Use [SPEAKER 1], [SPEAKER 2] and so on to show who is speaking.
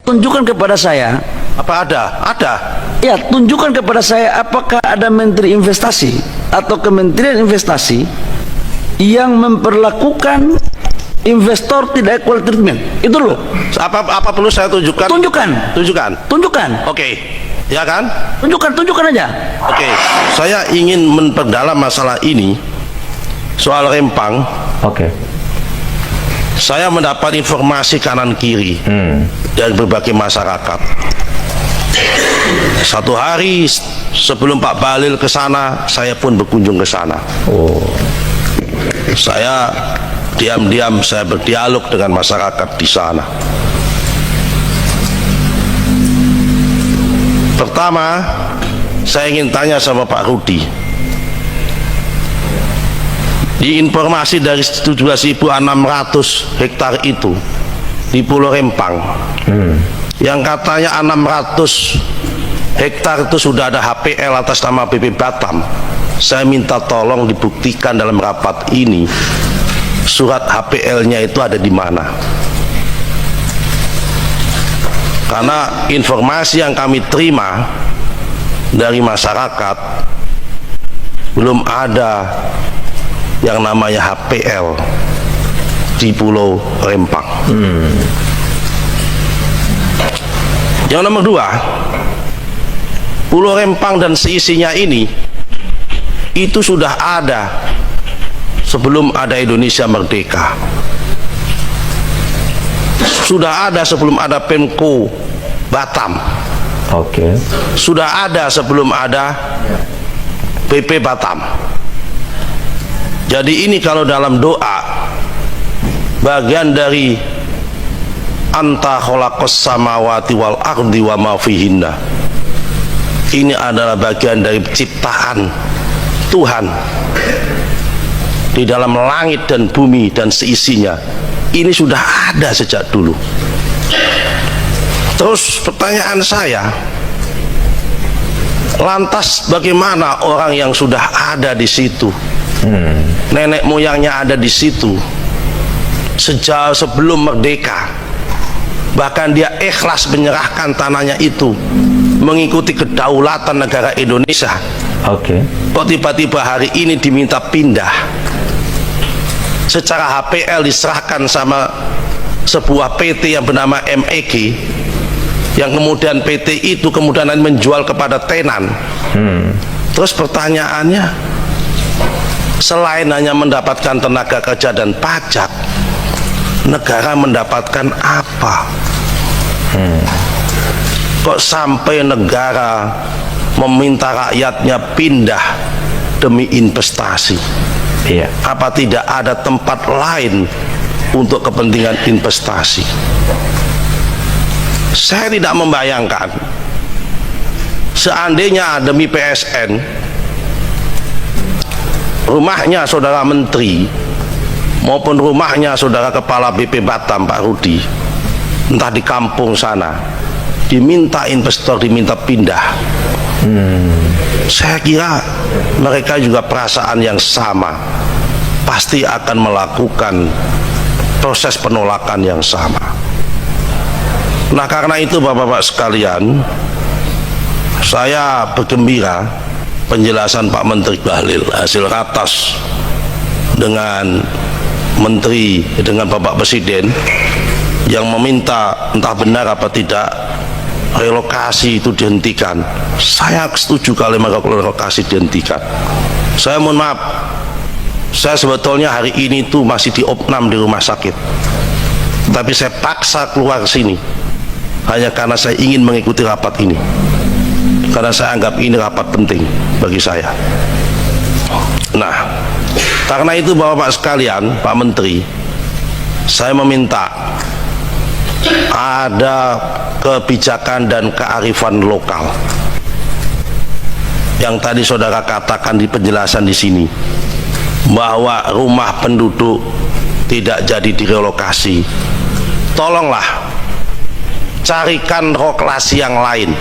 [SPEAKER 1] tunjukkan kepada saya.
[SPEAKER 2] Apa ada? Ada.
[SPEAKER 1] Ya, tunjukkan kepada saya apakah ada Menteri Investasi atau Kementerian Investasi yang memperlakukan investor tidak equal treatment. Itu loh.
[SPEAKER 2] Apa perlu saya tunjukkan?
[SPEAKER 1] Tunjukkan.
[SPEAKER 2] Tunjukkan.
[SPEAKER 1] Tunjukkan.
[SPEAKER 2] Oke. Ya kan?
[SPEAKER 1] Tunjukkan aja.
[SPEAKER 2] Oke. Saya ingin memperdalam masalah ini soal Rempang.
[SPEAKER 3] Oke.
[SPEAKER 2] Saya mendapat informasi kanan kiri dari berbagai masyarakat. Satu hari sebelum Pak Bahlil ke sana, saya pun berkunjung ke sana. Saya diam-diam saya berdialog dengan masyarakat di sana. Pertama, saya ingin tanya sama Pak Rudi. Di informasi dari 17.600 hektar itu di Pulau Rempang, yang katanya 600 hektar itu sudah ada HPL atas nama BP Batam. Saya minta tolong dibuktikan dalam rapat ini surat HPL-nya itu ada di mana. Karena informasi yang kami terima dari masyarakat, belum ada yang namanya HPL di Pulau Rempang. Yang nomor dua, Pulau Rempang dan seisinya ini itu sudah ada sebelum ada Indonesia merdeka. Sudah ada sebelum ada Pemko Batam.
[SPEAKER 3] Oke.
[SPEAKER 2] Sudah ada sebelum ada BP Batam. Jadi ini kalau dalam doa bagian dari anta khalaqas samawati wal ardi wa ma fihinna, ini adalah bagian dari ciptaan Tuhan di dalam langit dan bumi dan seisinya. Ini sudah ada sejak dulu. Terus pertanyaan saya, lantas bagaimana orang yang sudah ada di situ, nenek moyangnya ada di situ sejak sebelum merdeka, bahkan dia ikhlas menyerahkan tanahnya itu mengikuti kedaulatan negara Indonesia.
[SPEAKER 3] Oke.
[SPEAKER 2] Kok tiba-tiba hari ini diminta pindah? Secara HPL diserahkan sama sebuah PT yang bernama MEG, yang kemudian PT itu kemudian menjual kepada tenan. Terus pertanyaannya, selain hanya mendapatkan tenaga kerja dan pajak, negara mendapatkan apa? Kok sampai negara meminta rakyatnya pindah demi investasi?
[SPEAKER 3] Iya.
[SPEAKER 2] Apa tidak ada tempat lain untuk kepentingan investasi? Saya tidak membayangkan seandainya demi PSN, rumahnya saudara menteri maupun rumahnya saudara kepala BP Batam Pak Rudi, entah di kampung sana, diminta investor, diminta pindah. Saya kira mereka juga perasaan yang sama, pasti akan melakukan proses penolakan yang sama. Nah, karena itu Bapak-bapak sekalian, saya bergembira penjelasan Pak Menteri Bahlil hasil ratas dengan Menteri, dengan Bapak Presiden yang meminta, entah benar apa tidak, relokasi itu dihentikan. Saya setuju kalau relokasi dihentikan. Saya mohon maaf, saya sebetulnya hari ini tuh masih diopnam di rumah sakit, tapi saya paksa keluar sini hanya karena saya ingin mengikuti rapat ini, karena saya anggap ini rapat penting bagi saya. Nah, karena itu Bapak-bapak sekalian, Pak Menteri, saya meminta ada kebijakan dan kearifan lokal yang tadi saudara katakan di penjelasan di sini, bahwa rumah penduduk tidak jadi direlokasi. Tolonglah carikan relokasi yang lain